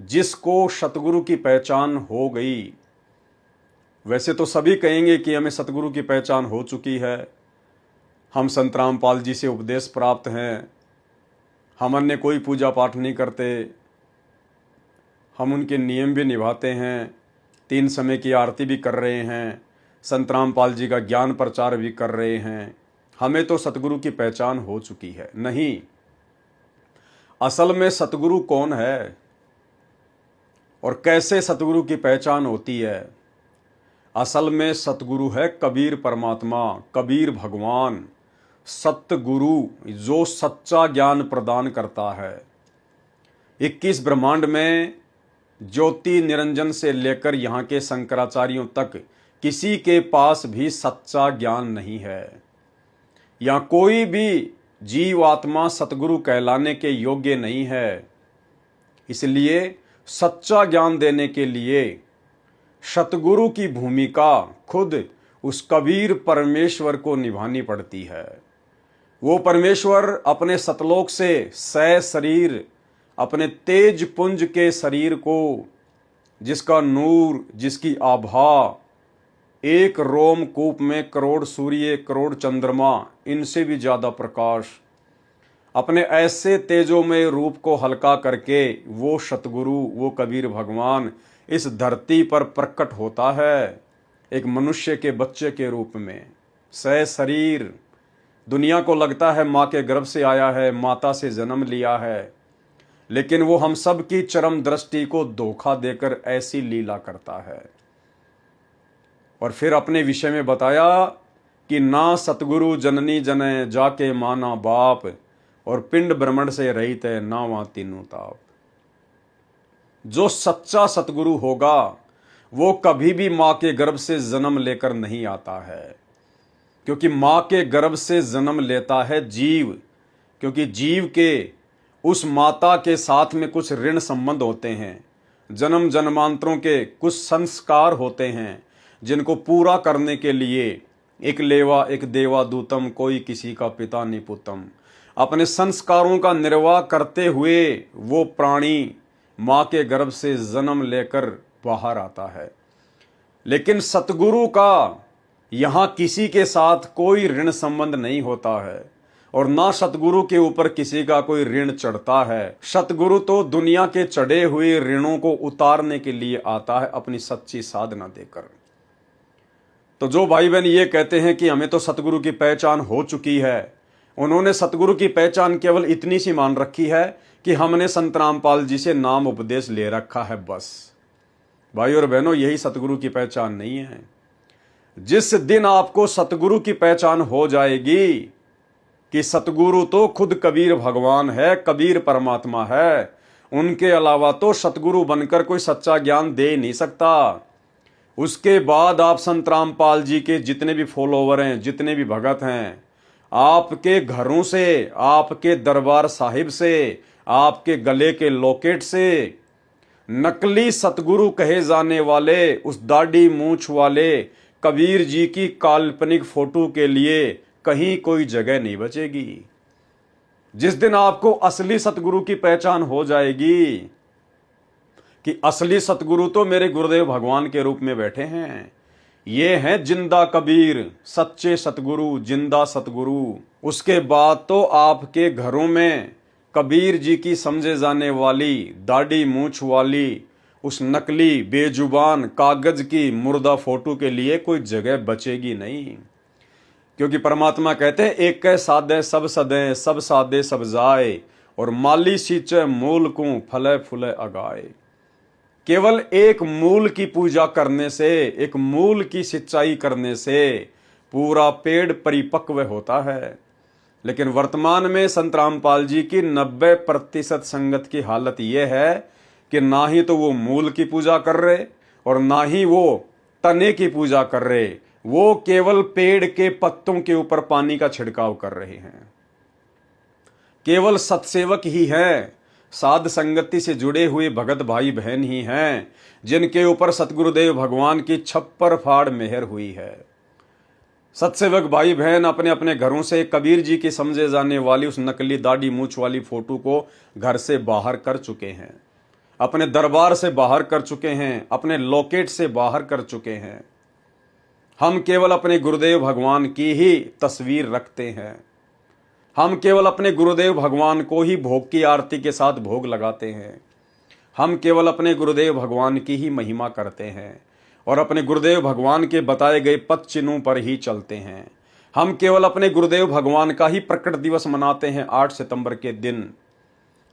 जिसको सतगुरु की पहचान हो गई, वैसे तो सभी कहेंगे कि हमें सतगुरु की पहचान हो चुकी है, हम संत रामपाल जी से उपदेश प्राप्त हैं, हम अन्य कोई पूजा पाठ नहीं करते, हम उनके नियम भी निभाते हैं, 3 समय की आरती भी कर रहे हैं, संत रामपाल जी का ज्ञान प्रचार भी कर रहे हैं, हमें तो सतगुरु की पहचान हो चुकी है। नहीं, असल में सतगुरु कौन है और कैसे सतगुरु की पहचान होती है? असल में सतगुरु है कबीर परमात्मा, कबीर भगवान, सतगुरु जो सच्चा ज्ञान प्रदान करता है। 21 ब्रह्मांड में ज्योति निरंजन से लेकर यहाँ के शंकराचार्यों तक किसी के पास भी सच्चा ज्ञान नहीं है। यहाँ कोई भी जीव आत्मा सतगुरु कहलाने के योग्य नहीं है। इसलिए सच्चा ज्ञान देने के लिए सतगुरु की भूमिका खुद उस कबीर परमेश्वर को निभानी पड़ती है। वो परमेश्वर अपने सतलोक से शरीर, अपने तेज पुंज के शरीर को, जिसका नूर, जिसकी आभा एक रोमकूप में करोड़ सूर्य, करोड़ चंद्रमा, इनसे भी ज़्यादा प्रकाश, अपने ऐसे तेजोमय रूप को हल्का करके वो सतगुरु, वो कबीर भगवान इस धरती पर प्रकट होता है एक मनुष्य के बच्चे के रूप में। शरीर, दुनिया को लगता है माँ के गर्भ से आया है, माता से जन्म लिया है, लेकिन वो हम सब की चरम दृष्टि को धोखा देकर ऐसी लीला करता है। और फिर अपने विषय में बताया कि ना सतगुरु जननी जने जाके माना बाप, और पिंड भ्रमण से रहित है ना वहां तीनों ताप। जो सच्चा सतगुरु होगा वो कभी भी माँ के गर्भ से जन्म लेकर नहीं आता है, क्योंकि माँ के गर्भ से जन्म लेता है जीव, क्योंकि जीव के उस माता के साथ में कुछ ऋण संबंध होते हैं, जन्म जन्मांतरों के कुछ संस्कार होते हैं, जिनको पूरा करने के लिए एक लेवा एक देवा दूतम, कोई किसी का पिता निपुतम, अपने संस्कारों का निर्वाह करते हुए वो प्राणी माँ के गर्भ से जन्म लेकर बाहर आता है। लेकिन सतगुरु का यहाँ किसी के साथ कोई ऋण संबंध नहीं होता है, और ना सतगुरु के ऊपर किसी का कोई ऋण चढ़ता है। सतगुरु तो दुनिया के चढ़े हुए ऋणों को उतारने के लिए आता है अपनी सच्ची साधना देकर। तो जो भाई बहन ये कहते हैं कि हमें तो सतगुरु की पहचान हो चुकी है, उन्होंने सतगुरु की पहचान केवल इतनी सी मान रखी है कि हमने संत रामपाल जी से नाम उपदेश ले रखा है, बस। भाई और बहनों, यही सतगुरु की पहचान नहीं है। जिस दिन आपको सतगुरु की पहचान हो जाएगी कि सतगुरु तो खुद कबीर भगवान है, कबीर परमात्मा है, उनके अलावा तो सतगुरु बनकर कोई सच्चा ज्ञान दे नहीं सकता। उसके बाद आप संत रामपाल जी के जितने भी फॉलोवर हैं, जितने भी भगत हैं, आपके घरों से, आपके दरबार साहिब से, आपके गले के लॉकेट से नकली सतगुरु कहे जाने वाले उस दाढ़ी मूंछ वाले कबीर जी की काल्पनिक फोटो के लिए कहीं कोई जगह नहीं बचेगी। जिस दिन आपको असली सतगुरु की पहचान हो जाएगी कि असली सतगुरु तो मेरे गुरुदेव भगवान के रूप में बैठे हैं, ये हैं जिंदा कबीर, सच्चे सतगुरु, जिंदा सतगुरु, उसके बाद तो आपके घरों में कबीर जी की समझे जाने वाली दाढ़ी मूंछ वाली उस नकली बेजुबान कागज की मुर्दा फोटो के लिए कोई जगह बचेगी नहीं। क्योंकि परमात्मा कहते हैं एक कै साधे सब सदें, सब साधे सब जाए, और माली सींचे मूल को फले फूले अगाए। केवल एक मूल की पूजा करने से, एक मूल की सिंचाई करने से पूरा पेड़ परिपक्व होता है। लेकिन वर्तमान में संत रामपाल जी की 90% संगत की हालत यह है कि ना ही तो वो मूल की पूजा कर रहे और ना ही वो तने की पूजा कर रहे, वो केवल पेड़ के पत्तों के ऊपर पानी का छिड़काव कर रहे हैं। केवल सत्सेवक ही हैं, साध संगति से जुड़े हुए भगत भाई बहन ही हैं जिनके ऊपर सतगुरुदेव भगवान की छप्पर फाड़ मेहर हुई है। सत्सेवक भाई बहन अपने अपने घरों से कबीर जी की समझे जाने वाली उस नकली दाढ़ी मूंछ वाली फोटो को घर से बाहर कर चुके हैं। अपने दरबार से बाहर कर चुके हैं, अपने लॉकेट से बाहर कर चुके हैं। हम केवल अपने गुरुदेव भगवान की ही तस्वीर रखते हैं। हम केवल अपने गुरुदेव भगवान को ही भोग की आरती के साथ भोग लगाते हैं। हम केवल अपने गुरुदेव भगवान की ही महिमा करते हैं और अपने गुरुदेव भगवान के बताए गए पद चिन्हों पर ही चलते हैं। हम केवल अपने गुरुदेव भगवान का ही प्रकट दिवस मनाते हैं 8 सितंबर के दिन,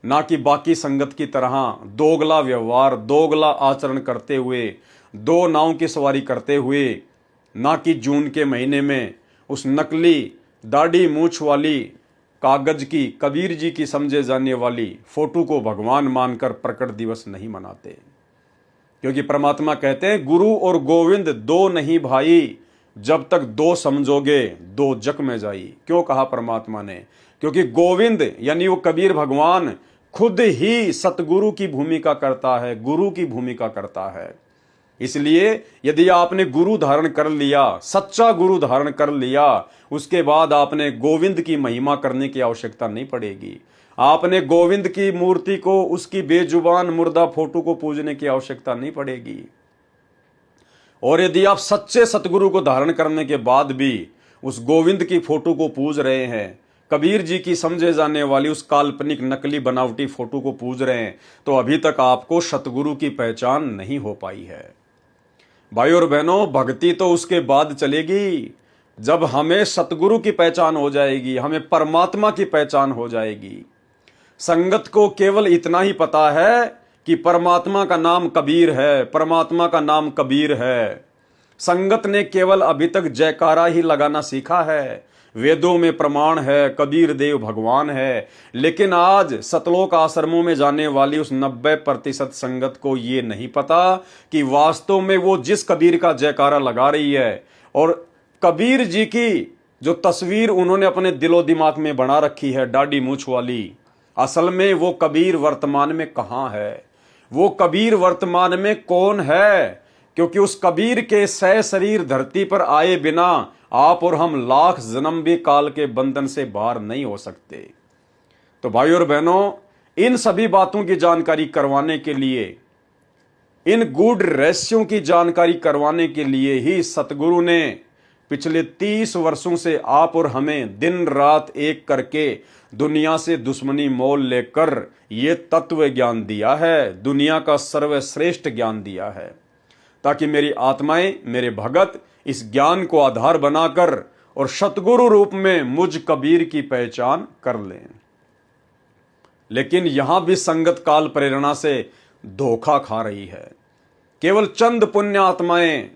ना कि बाकी संगत की तरह दोगला व्यवहार, दोगला आचरण करते हुए, दो नाव की सवारी करते हुए, ना कि जून के महीने में उस नकली दाढ़ी मूछ वाली कागज की कबीर जी की समझे जाने वाली फोटो को भगवान मानकर प्रकट दिवस नहीं मनाते। क्योंकि परमात्मा कहते हैं गुरु और गोविंद दो नहीं भाई, जब तक दो समझोगे दो जग में जाई। क्यों कहा परमात्मा ने? क्योंकि गोविंद यानी वो कबीर भगवान खुद ही सतगुरु की भूमिका करता है, गुरु की भूमिका करता है। इसलिए यदि आपने गुरु धारण कर लिया, सच्चा गुरु धारण कर लिया, उसके बाद आपने गोविंद की महिमा करने की आवश्यकता नहीं पड़ेगी। आपने गोविंद की मूर्ति को, उसकी बेजुबान मुर्दा फोटो को पूजने की आवश्यकता नहीं पड़ेगी। और यदि आप सच्चे सतगुरु को धारण करने के बाद भी उस गोविंद की फोटो को पूज रहे हैं, कबीर जी की समझे जाने वाली उस काल्पनिक नकली बनावटी फोटो को पूज रहे हैं, तो अभी तक आपको सतगुरु की पहचान नहीं हो पाई है। भाई और बहनों, भक्ति तो उसके बाद चलेगी जब हमें सतगुरु की पहचान हो जाएगी, हमें परमात्मा की पहचान हो जाएगी। संगत को केवल इतना ही पता है कि परमात्मा का नाम कबीर है, परमात्मा का नाम कबीर है। संगत ने केवल अभी तक जयकारा ही लगाना सीखा है। वेदों में प्रमाण है, कबीर देव भगवान है, लेकिन आज सतलोक आश्रमों में जाने वाली उस 90% संगत को ये नहीं पता कि वास्तव में वो जिस कबीर का जयकारा लगा रही है और कबीर जी की जो तस्वीर उन्होंने अपने दिलो दिमाग में बना रखी है दाढ़ी मूछ वाली, असल में वो कबीर वर्तमान में कहाँ है, वो कबीर वर्तमान में कौन है? क्योंकि उस कबीर के सह शरीर धरती पर आए बिना आप और हम लाख जन्म भी काल के बंधन से बाहर नहीं हो सकते। तो भाई और बहनों, इन सभी बातों की जानकारी करवाने के लिए, इन गूढ़ रहस्यों की जानकारी करवाने के लिए ही सतगुरु ने पिछले 30 वर्षों से आप और हमें दिन रात एक करके दुनिया से दुश्मनी मोल लेकर ये तत्व ज्ञान दिया है, दुनिया का सर्वश्रेष्ठ ज्ञान दिया है, ताकि मेरी आत्माएं, मेरे भगत इस ज्ञान को आधार बनाकर और सतगुरु रूप में मुझ कबीर की पहचान कर लें। लेकिन यहां भी संगत काल प्रेरणा से धोखा खा रही है। केवल चंद पुण्य आत्माएं,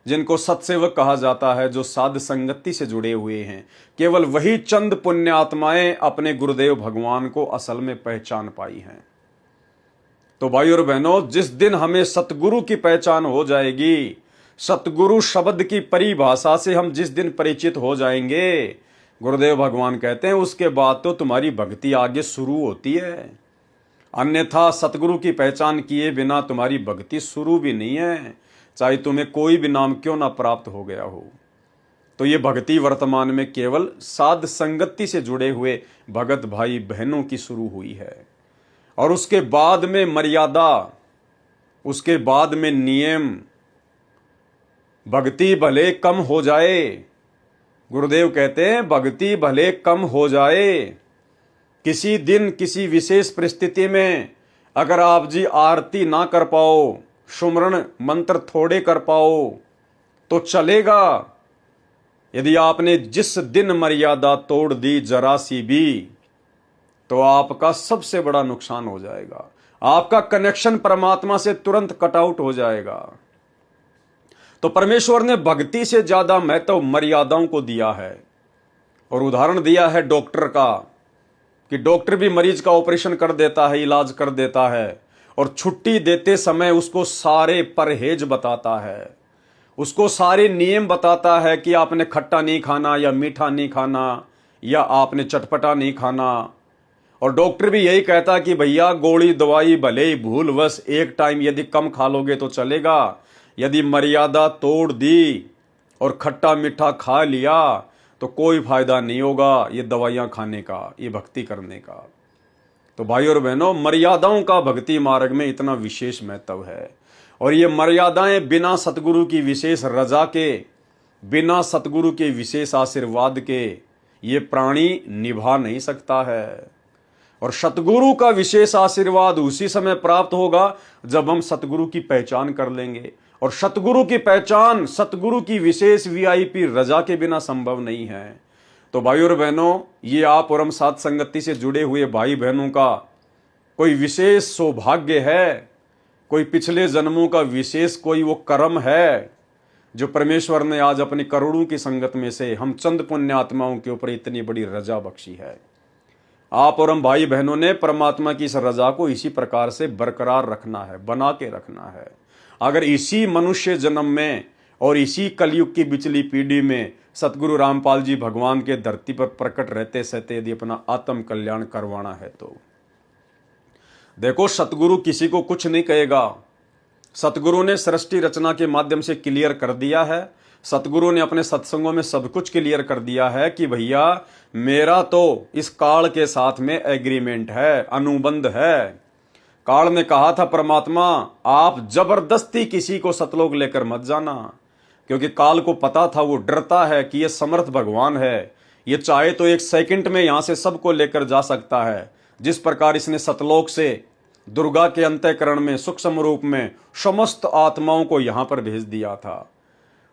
जिनको सत्सेवक कहा जाता है, जो साध संगति से जुड़े हुए हैं, केवल वही चंद पुण्य आत्माएं अपने गुरुदेव भगवान को असल में पहचान पाई हैं। तो भाई और बहनों, जिस दिन हमें सतगुरु की पहचान हो जाएगी, सतगुरु शब्द की परिभाषा से हम जिस दिन परिचित हो जाएंगे, गुरुदेव भगवान कहते हैं उसके बाद तो तुम्हारी भक्ति आगे शुरू होती है। अन्यथा सतगुरु की पहचान किए बिना तुम्हारी भक्ति शुरू भी नहीं है, चाहे तुम्हें कोई भी नाम क्यों ना प्राप्त हो गया हो। तो ये भक्ति वर्तमान में केवल साध संगति से जुड़े हुए भगत भाई बहनों की शुरू हुई है, और उसके बाद में मर्यादा, उसके बाद में नियम। भक्ति भले कम हो जाए, गुरुदेव कहते हैं भक्ति भले कम हो जाए, किसी दिन किसी विशेष परिस्थिति में अगर आप जी आरती ना कर पाओ, सुमरण मंत्र थोड़े कर पाओ तो चलेगा। यदि आपने जिस दिन मर्यादा तोड़ दी जरा सी भी, तो आपका सबसे बड़ा नुकसान हो जाएगा। आपका कनेक्शन परमात्मा से तुरंत कट आउट हो जाएगा। तो परमेश्वर ने भक्ति से ज्यादा महत्व मर्यादाओं को दिया है। और उदाहरण दिया है डॉक्टर का, कि डॉक्टर भी मरीज का ऑपरेशन कर देता है, इलाज कर देता है, और छुट्टी देते समय उसको सारे परहेज बताता है, उसको सारे नियम बताता है कि आपने खट्टा नहीं खाना या मीठा नहीं खाना या आपने चटपटा नहीं खाना। और डॉक्टर भी यही कहता कि भैया गोली दवाई भले ही भूलवश एक टाइम यदि कम खा लोगे तो चलेगा, यदि मर्यादा तोड़ दी और खट्टा मीठा खा लिया तो कोई फायदा नहीं होगा ये दवाइयां खाने का, ये भक्ति करने का। तो भाई और बहनों, मर्यादाओं का भक्ति मार्ग में इतना विशेष महत्व है, और ये मर्यादाएं बिना सतगुरु की विशेष रजा के, बिना सतगुरु के विशेष आशीर्वाद के ये प्राणी निभा नहीं सकता है। और सतगुरु का विशेष आशीर्वाद उसी समय प्राप्त होगा जब हम सतगुरु की पहचान कर लेंगे, और सतगुरु की पहचान सतगुरु की विशेष वीआईपी रजा के बिना संभव नहीं है। तो भाई और बहनों, ये आप और हम साथ संगति से जुड़े हुए भाई बहनों का कोई विशेष सौभाग्य है, कोई पिछले जन्मों का विशेष कोई वो कर्म है जो परमेश्वर ने आज अपनी करोड़ों की संगत में से हम चंद पुण्य आत्माओं के ऊपर इतनी बड़ी रजा बख्शी है। आप और हम भाई बहनों ने परमात्मा की इस रजा को इसी प्रकार से बरकरार रखना है, बना के रखना है। अगर इसी मनुष्य जन्म में और इसी कलयुग की बिचली पीढ़ी में सतगुरु रामपाल जी भगवान के धरती पर प्रकट रहते सहते यदि अपना आत्म कल्याण करवाना है तो देखो, सतगुरु किसी को कुछ नहीं कहेगा। सतगुरु ने सृष्टि रचना के माध्यम से क्लियर कर दिया है, सतगुरु ने अपने सत्संगों में सब कुछ क्लियर कर दिया है कि भैया मेरा तो इस काल के साथ में एग्रीमेंट है, अनुबंध है। काल ने कहा था परमात्मा, आप जबरदस्ती किसी को सतलोक लेकर मत जाना, क्योंकि काल को पता था, वो डरता है कि ये समर्थ भगवान है, ये चाहे तो एक सेकंड में यहां से सबको लेकर जा सकता है। जिस प्रकार इसने सतलोक से दुर्गा के अंतःकरण में सूक्ष्म रूप में समस्त आत्माओं को यहां पर भेज दिया था,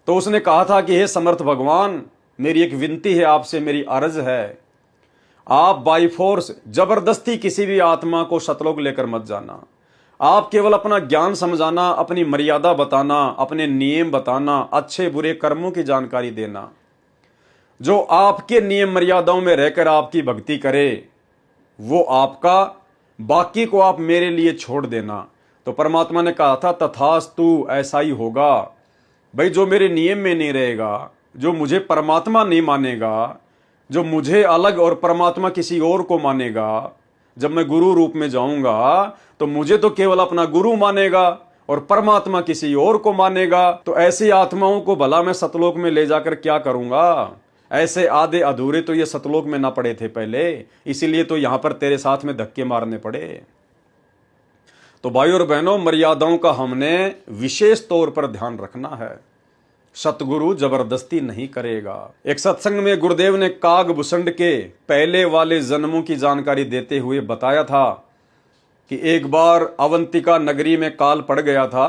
तो उसने कहा था कि हे समर्थ भगवान, मेरी एक विनती है आपसे, मेरी अर्ज है, आप बाई फोर्स जबरदस्ती किसी भी आत्मा को सतलोक लेकर मत जाना। आप केवल अपना ज्ञान समझाना, अपनी मर्यादा बताना, अपने नियम बताना, अच्छे बुरे कर्मों की जानकारी देना। जो आपके नियम मर्यादाओं में रहकर आपकी भक्ति करे वो आपका, बाकी को आप मेरे लिए छोड़ देना। तो परमात्मा ने कहा था तथास्तु, ऐसा ही होगा। भाई जो मेरे नियम में नहीं रहेगा, जो मुझे परमात्मा नहीं मानेगा, जो मुझे अलग और परमात्मा किसी और को मानेगा, जब मैं गुरु रूप में जाऊंगा तो मुझे तो केवल अपना गुरु मानेगा और परमात्मा किसी और को मानेगा। तो ऐसी आत्माओं को भला मैं सतलोक में ले जाकर क्या करूंगा? ऐसे आधे अधूरे तो ये सतलोक में ना पड़े थे पहले, इसीलिए तो यहां पर तेरे साथ में धक्के मारने पड़े। तो भाई और बहनों, मर्यादाओं का हमने विशेष तौर पर ध्यान रखना है। सतगुरु जबरदस्ती नहीं करेगा। एक सत्संग में गुरुदेव ने कागभूषण के पहले वाले जन्मों की जानकारी देते हुए बताया था कि एक बार अवंतिका नगरी में काल पड़ गया था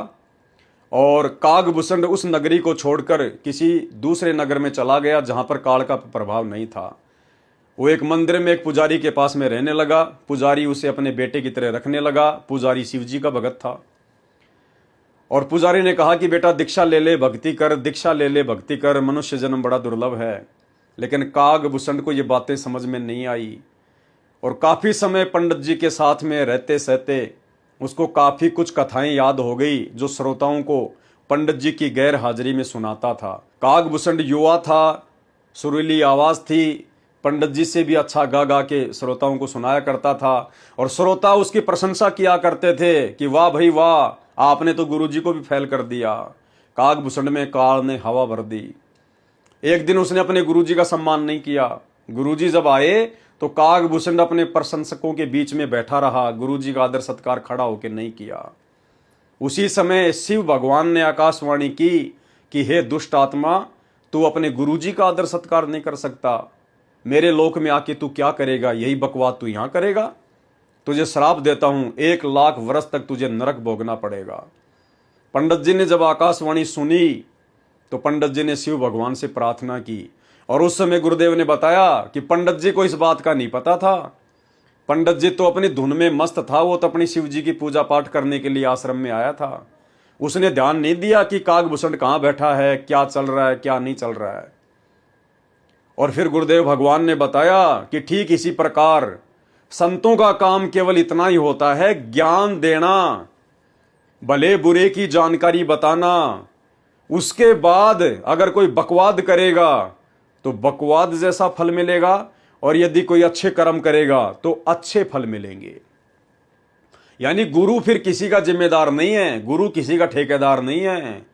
और कागभूषण उस नगरी को छोड़कर किसी दूसरे नगर में चला गया जहां पर काल का प्रभाव नहीं था। वो एक मंदिर में एक पुजारी के पास में रहने लगा। पुजारी उसे अपने बेटे की तरह रखने लगा। पुजारी शिव जी का भगत था और पुजारी ने कहा कि बेटा दीक्षा ले ले, भक्ति कर, दीक्षा ले ले, भक्ति कर, मनुष्य जन्म बड़ा दुर्लभ है। लेकिन कागभूषण को ये बातें समझ में नहीं आई और काफी समय पंडित जी के साथ में रहते सहते उसको काफी कुछ कथाएं याद हो गई जो श्रोताओं को पंडित जी की गैर हाजिरी में सुनाता था। कागभूषण युवा था, सुरीली आवाज थी, पंडित जी से भी अच्छा गा गा के श्रोताओं को सुनाया करता था और श्रोता उसकी प्रशंसा किया करते थे कि वाह भाई वाह, आपने तो गुरुजी को भी फेल कर दिया। कागभूषण में काल ने हवा भर दी। एक दिन उसने अपने गुरुजी का सम्मान नहीं किया। गुरुजी जब आए तो कागभूषण अपने प्रशंसकों के बीच में बैठा रहा, गुरुजी का आदर सत्कार खड़ा होकर नहीं किया। उसी समय शिव भगवान ने आकाशवाणी की कि हे दुष्ट आत्मा, तू अपने गुरुजी का आदर सत्कार नहीं कर सकता, मेरे लोक में आके तू क्या करेगा? यही बकवाद तू यहां करेगा? तुझे श्राप देता हूं, 1 लाख वर्ष तक तुझे नरक भोगना पड़ेगा। पंडित जी ने जब आकाशवाणी सुनी तो पंडित जी ने शिव भगवान से प्रार्थना की और उस समय गुरुदेव ने बताया कि पंडित जी को इस बात का नहीं पता था। पंडित जी तो अपनी धुन में मस्त था, वो तो अपनी शिव जी की पूजा पाठ करने के लिए आश्रम में आया था। उसने ध्यान नहीं दिया कि कागभूषण कहां बैठा है, क्या चल रहा है, क्या नहीं चल रहा है। और फिर गुरुदेव भगवान ने बताया कि ठीक इसी प्रकार संतों का काम केवल इतना ही होता है, ज्ञान देना, भले बुरे की जानकारी बताना। उसके बाद अगर कोई बकवाद करेगा तो बकवाद जैसा फल मिलेगा और यदि कोई अच्छे कर्म करेगा तो अच्छे फल मिलेंगे। यानी गुरु फिर किसी का जिम्मेदार नहीं है, गुरु किसी का ठेकेदार नहीं है।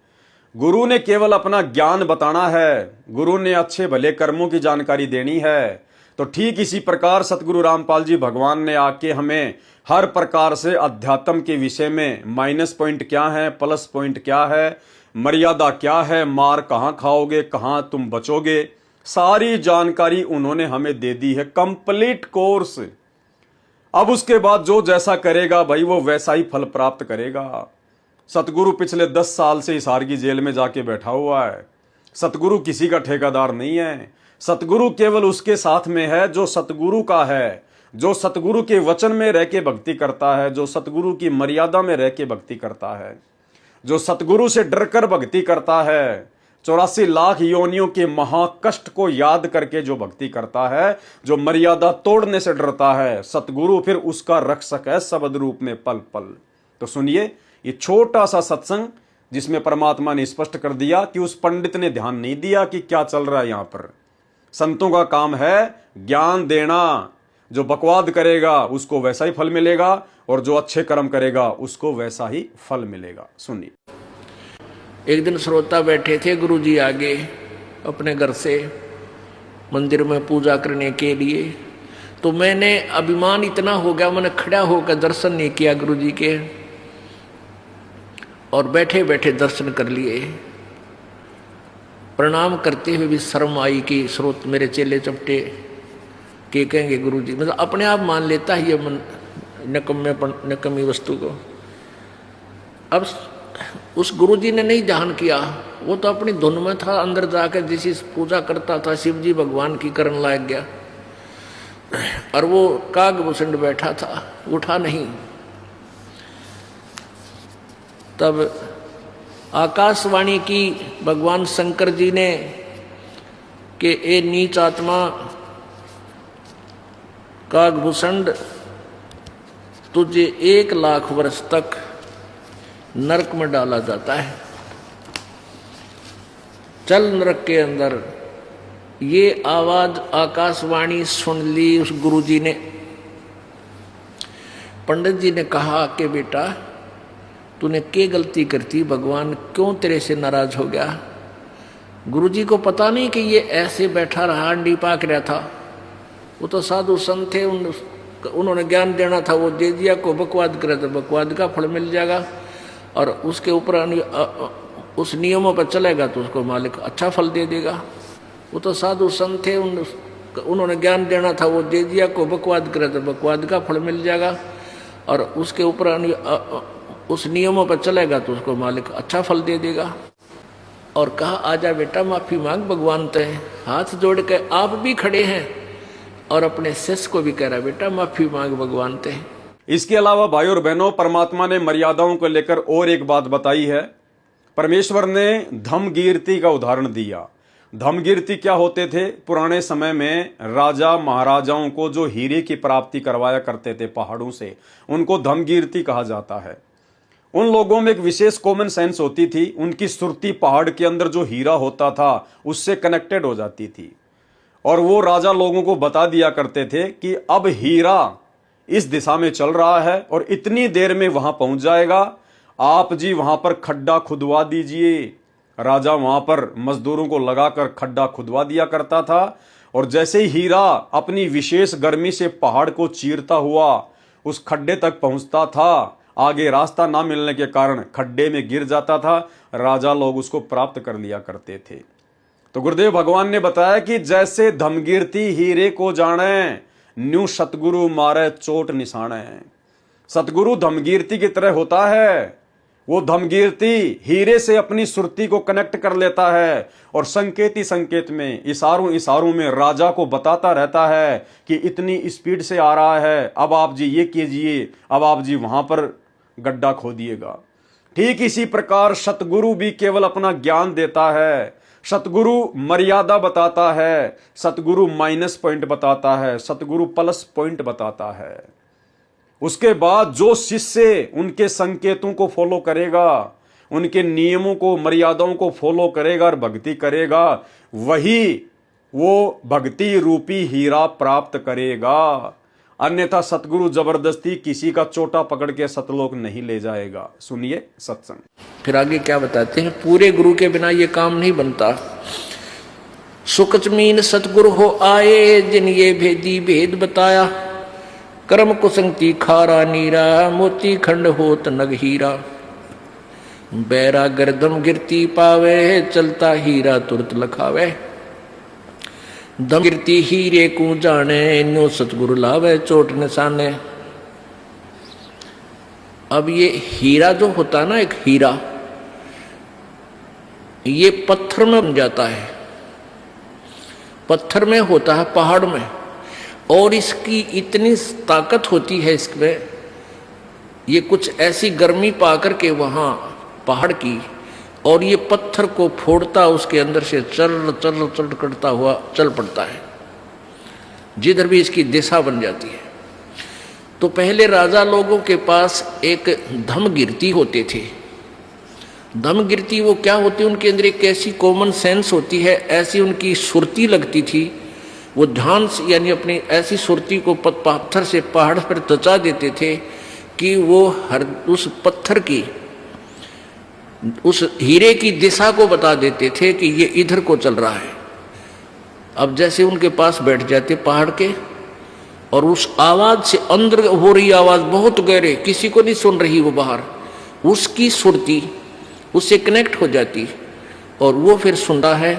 गुरु ने केवल अपना ज्ञान बताना है, गुरु ने अच्छे भले कर्मों की जानकारी देनी है। तो ठीक इसी प्रकार सतगुरु रामपाल जी भगवान ने आके हमें हर प्रकार से अध्यात्म के विषय में माइनस पॉइंट क्या है, प्लस पॉइंट क्या है, मर्यादा क्या है, मार कहाँ खाओगे, कहाँ तुम बचोगे, सारी जानकारी उन्होंने हमें दे दी है, कंप्लीट कोर्स। अब उसके बाद जो जैसा करेगा भाई वो वैसा ही फल प्राप्त करेगा। सतगुरु पिछले 10 साल से हिसार की जेल में जाके बैठा हुआ है। सतगुरु किसी का ठेकेदार नहीं है। सतगुरु केवल उसके साथ में है जो सतगुरु का है, जो सतगुरु के वचन में रह के भक्ति करता है, जो सतगुरु की मर्यादा में रह के भक्ति करता है, जो सतगुरु से डरकर भक्ति करता है, 84 लाख योनियों के महाकष्ट को याद करके जो भक्ति करता है, जो मर्यादा तोड़ने से डरता है, सतगुरु फिर उसका रक्षक है शब्द रूप में पल पल। तो सुनिए ये छोटा सा सत्संग जिसमें परमात्मा ने स्पष्ट कर दिया कि उस पंडित ने ध्यान नहीं दिया कि क्या चल रहा है यहां पर। संतों का काम है ज्ञान देना। जो बकवाद करेगा उसको वैसा ही फल मिलेगा और जो अच्छे कर्म करेगा उसको वैसा ही फल मिलेगा। सुनिए। एक दिन श्रोता बैठे थे गुरुजी आगे अपने घर से मंदिर में पूजा करने के लिए, तो मैंने अभिमान इतना हो गया, मैंने खड़ा होकर दर्शन नहीं किया गुरुजी के, और बैठे बैठे दर्शन कर लिए। प्रणाम करते हुए भी शर्म आई कि स्रोत मेरे चेले चपटे के कहेंगे गुरुजी, मतलब अपने आप मान लेता है ये नकम्मी वस्तु को। अब उस गुरुजी ने नहीं ध्यान किया, वो तो अपनी धुन में था, अंदर जाकर जिसी पूजा करता था शिव जी भगवान की करने लग गया, और वो कागभूषण बैठा था, उठा नहीं। तब आकाशवाणी की भगवान शंकर जी ने कि ए नीच आत्मा कागभूषण, तुझे 1 लाख वर्ष तक नरक में डाला जाता है, चल नरक के अंदर। ये आवाज आकाशवाणी सुन ली उस गुरुजी ने। पंडित जी ने कहा कि बेटा तूने क्या गलती करती, भगवान क्यों तेरे से नाराज हो गया। गुरुजी को पता नहीं कि ये ऐसे बैठा रहा, अंडी पाक रहा था। वो तो साधु संत थे, उन्होंने ज्ञान देना था, वो दे दिया। को बकवाद करे तो बकवाद का फल मिल जाएगा, और उसके ऊपर उस नियमों पर चलेगा तो उसको मालिक अच्छा फल दे देगा। वो तो साधु संत थे, उन्होंने ज्ञान देना था, वो दे दिया। को बकवाद करे तो बकवाद का फल मिल जाएगा, और उसके ऊपर उस नियमों पर चलेगा तो उसको मालिक अच्छा फल दे देगा। और कहा आजा बेटा माफी मांग, भगवान तो है। हाथ जोड़ के आप भी खड़े हैं और अपने शिष्य को भी कह रहा बेटा माफी मांग, भगवान तो है। इसके अलावा भाई और बहनों, परमात्मा ने मर्यादाओं को लेकर और एक बात बताई है। परमेश्वर ने धम्मकीर्ति का उदाहरण दिया। धम्मकीर्ति क्या होते थे? पुराने समय में राजा महाराजाओं को जो हीरे की प्राप्ति करवाया करते थे पहाड़ों से, उनको धम्मकीर्ति कहा जाता है। उन लोगों में एक विशेष कॉमन सेंस होती थी। उनकी सुरती पहाड़ के अंदर जो हीरा होता था उससे कनेक्टेड हो जाती थी, और वो राजा लोगों को बता दिया करते थे कि अब हीरा इस दिशा में चल रहा है और इतनी देर में वहां पहुंच जाएगा, आप जी वहां पर खड्डा खुदवा दीजिए। राजा वहां पर मजदूरों को लगाकर खड्डा खुदवा दिया करता था, और जैसे ही हीरा अपनी विशेष गर्मी से पहाड़ को चीरता हुआ उस खड्डे तक पहुंचता था, आगे रास्ता ना मिलने के कारण खड्डे में गिर जाता था, राजा लोग उसको प्राप्त कर लिया करते थे। तो गुरुदेव भगवान ने बताया कि जैसे धम्मकीर्ति हीरे को जाने, न्यू सतगुरु मारे चोट निशाने। सतगुरु धम्मकीर्ति की तरह होता है। वो धम्मकीर्ति हीरे से अपनी सुरती को कनेक्ट कर लेता है, और संकेत ही संकेत में, इशारों इशारों में राजा को बताता रहता है कि इतनी स्पीड से आ रहा है, अब आप जी ये कीजिए, अब आप जी वहां पर गड्ढा खोदिएगा। ठीक इसी प्रकार सतगुरु भी केवल अपना ज्ञान देता है, सतगुरु मर्यादा बताता है, सतगुरु माइनस पॉइंट बताता है, सतगुरु प्लस पॉइंट बताता है। उसके बाद जो शिष्य उनके संकेतों को फॉलो करेगा, उनके नियमों को, मर्यादाओं को फॉलो करेगा और भक्ति करेगा, वही वो भक्ति रूपी हीरा प्राप्त करेगा। अन्यथा सतगुरु जबरदस्ती किसी का चोटा पकड़ के सतलोक नहीं ले जाएगा। सुनिए सत्संग। फिर आगे क्या बताते हैं, पूरे गुरु के बिना ये काम नहीं बनता। सुकच मीन सतगुरु हो आए, जिन ये भेदी भेद बताया। कर्म कुसंगति खारा नीरा, मोती खंड होत नग हीरा। बैरा गर्दम गिरती पावे, चलता हीरा तुरत लखावे। दम गिरती हीरे को जाने, न्यो सतगुरु लावे चोट निशाने। अब ये हीरा जो होता है ना, एक हीरा, ये पत्थर में बन जाता है, पत्थर में होता है, पहाड़ में। और इसकी इतनी ताकत होती है इसमें, ये कुछ ऐसी गर्मी पाकर के वहाँ पहाड़ की, और ये पत्थर को फोड़ता, उसके अंदर से चल चल चल करता हुआ चल पड़ता है, जिधर भी इसकी दिशा बन जाती है। तो पहले राजा लोगों के पास एक धमगिरती होते थे। धमगिरती वो क्या होती है, उनके अंदर एक ऐसी कॉमन सेंस होती है, ऐसी उनकी सुरती लगती थी, वो ध्यान से यानी अपनी ऐसी सुरती को पत्थर से पहाड़ पर तचा देते थे कि वो हर उस पत्थर की, उस हीरे की दिशा को बता देते थे कि ये इधर को चल रहा है। अब जैसे उनके पास बैठ जाते पहाड़ के, और उस आवाज से, अंदर हो रही आवाज बहुत गहरे, किसी को नहीं सुन रही वो बाहर, उसकी सुरती उससे कनेक्ट हो जाती, और वो फिर सुनता है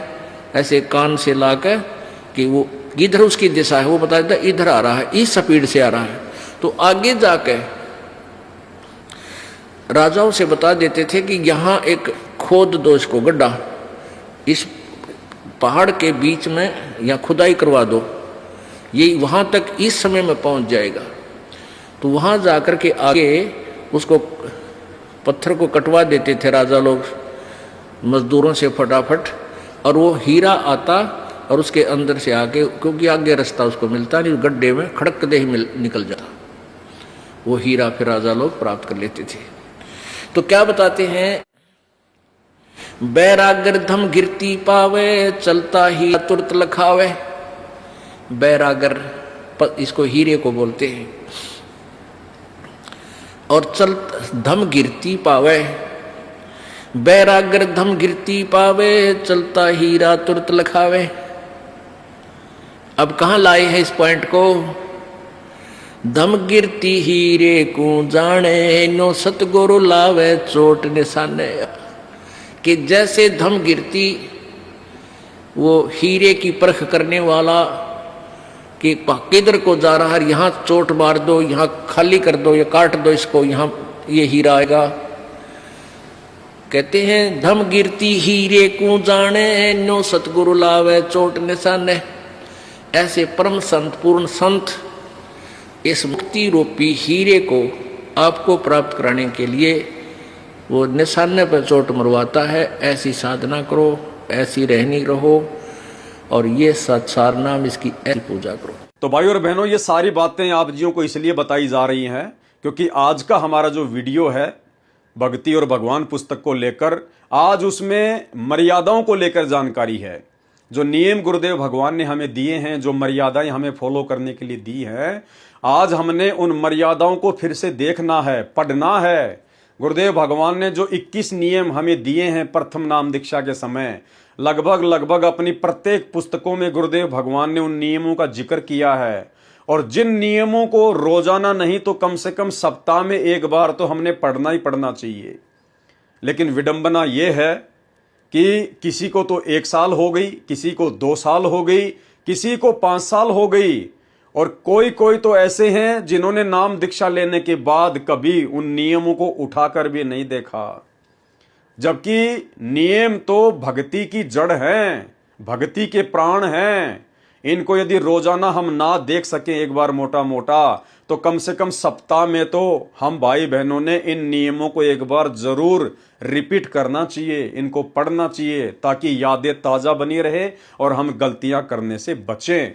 ऐसे कान से लाकर कि वो इधर उसकी दिशा है, वो बता देता इधर आ रहा है, इस स्पीड से आ रहा है। तो आगे जाकर राजाओं से बता देते थे कि यहाँ एक खोद दो इसको गड्ढा, इस पहाड़ के बीच में या खुदाई करवा दो, ये वहाँ तक इस समय में पहुँच जाएगा। तो वहाँ जाकर के आगे उसको पत्थर को कटवा देते थे राजा लोग मजदूरों से फटाफट, और वो हीरा आता और उसके अंदर से आके, क्योंकि आगे रास्ता उसको मिलता नहीं, गड्ढे में खड़क दे ही निकल जाता, वो हीरा फिर राजा लोग प्राप्त कर लेते थे। तो क्या बताते हैं, बैरागर धम गिरती पावे, चलता ही तुरत लखावे। बैरागर इसको हीरे को बोलते हैं। और चल धम गिरती पावे, बैरागर धम गिरती पावे, चलता हीरा तुरत लखावे। अब कहाँ लाए हैं इस पॉइंट को, धम गिरती हीरे को जाने, नो सतगुरु लावे चोट निशाने। कि जैसे धम गिरती वो हीरे की परख करने वाला, कि किधर को जा रहा है, यहाँ चोट मार दो, यहाँ खाली कर दो, या काट दो इसको, यहाँ ये हीरा आएगा। कहते हैं धम गिरती हीरे को जाने, नो सतगुरु लावे चोट निशाने। ऐसे परम संत, पूर्ण संत इस मुक्ति रूपी हीरे को आपको प्राप्त कराने के लिए वो निशाने पर चोट मरवाता है। ऐसी साधना करो, ऐसी रहनी रहो, और ये सत्सार नाम इसकी ऐसी पूजा करो। तो भाई और बहनों, ये सारी बातें आप जियों को इसलिए बताई जा रही हैं क्योंकि आज का हमारा जो वीडियो है भक्ति और भगवान पुस्तक को लेकर, आज उसमें मर्यादाओं को लेकर जानकारी है। जो नियम गुरुदेव भगवान ने हमें दिए हैं, जो मर्यादाएं हमें फॉलो करने के लिए दी हैं, आज हमने उन मर्यादाओं को फिर से देखना है, पढ़ना है। गुरुदेव भगवान ने जो 21 नियम हमें दिए हैं प्रथम नाम दीक्षा के समय, लगभग अपनी प्रत्येक पुस्तकों में गुरुदेव भगवान ने उन नियमों का जिक्र किया है। और जिन नियमों को रोजाना नहीं तो कम से कम सप्ताह में एक बार तो हमने पढ़ना ही पढ़ना चाहिए। लेकिन विडंबना यह है कि किसी को तो 1 साल हो गई, किसी को 2 साल हो गई, किसी को 5 साल हो गई, और कोई तो ऐसे हैं जिन्होंने नाम दीक्षा लेने के बाद कभी उन नियमों को उठाकर भी नहीं देखा। जबकि नियम तो भक्ति की जड़ हैं, भक्ति के प्राण हैं। इनको यदि रोजाना हम ना देख सकें एक बार मोटा मोटा, तो कम से कम सप्ताह में तो हम भाई बहनों ने इन नियमों को एक बार जरूर रिपीट करना चाहिए, इनको पढ़ना चाहिए, ताकि यादें ताज़ा बनी रहे और हम गलतियां करने से बचें।